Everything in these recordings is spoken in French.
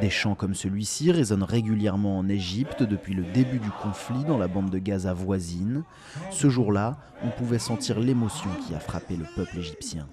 Des chants comme celui-ci résonnent régulièrement en Égypte depuis le début du conflit dans la bande de Gaza voisine. Ce jour-là, on pouvait sentir l'émotion qui a frappé le peuple égyptien.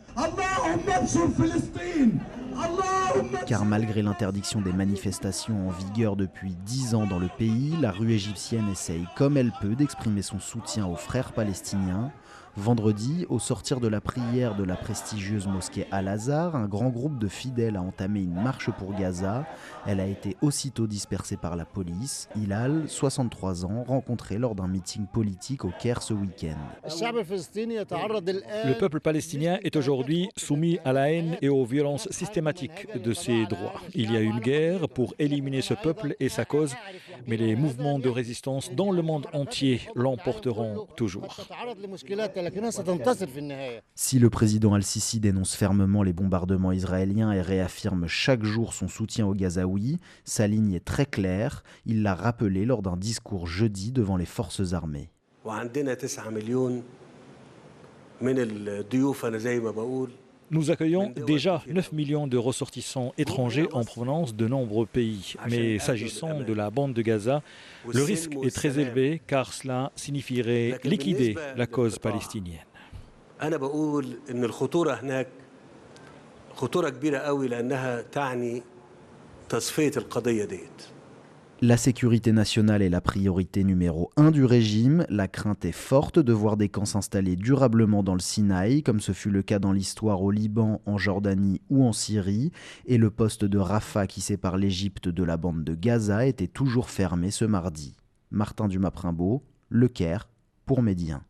Car malgré l'interdiction des manifestations en vigueur depuis 10 ans dans le pays, la rue égyptienne essaye comme elle peut d'exprimer son soutien aux frères palestiniens. Vendredi, au sortir de la prière de la prestigieuse mosquée Al-Azhar, un grand groupe de fidèles a entamé une marche pour Gaza. Elle a été aussitôt dispersée par la police. Hilal, 63 ans, rencontré lors d'un meeting politique au Caire ce week-end. Le peuple palestinien est aujourd'hui soumis à la haine et aux violences systématiques de ses droits. Il y a une guerre pour éliminer ce peuple et sa cause, mais les mouvements de résistance dans le monde entier l'emporteront toujours. Si le président Al-Sisi dénonce fermement les bombardements israéliens et réaffirme chaque jour son soutien aux Gazaouis, sa ligne est très claire. Il l'a rappelé lors d'un discours jeudi devant les forces armées. Nous accueillons déjà 9 millions de ressortissants étrangers en provenance de nombreux pays. Mais s'agissant de la bande de Gaza, le risque est très élevé car cela signifierait liquider la cause palestinienne. La sécurité nationale est la priorité numéro 1 du régime. La crainte est forte de voir des camps s'installer durablement dans le Sinaï, comme ce fut le cas dans l'histoire au Liban, en Jordanie ou en Syrie. Et le poste de Rafah qui sépare l'Égypte de la bande de Gaza était toujours fermé ce mardi. Martin Dumas-Primbaud, Le Caire, pour Médien.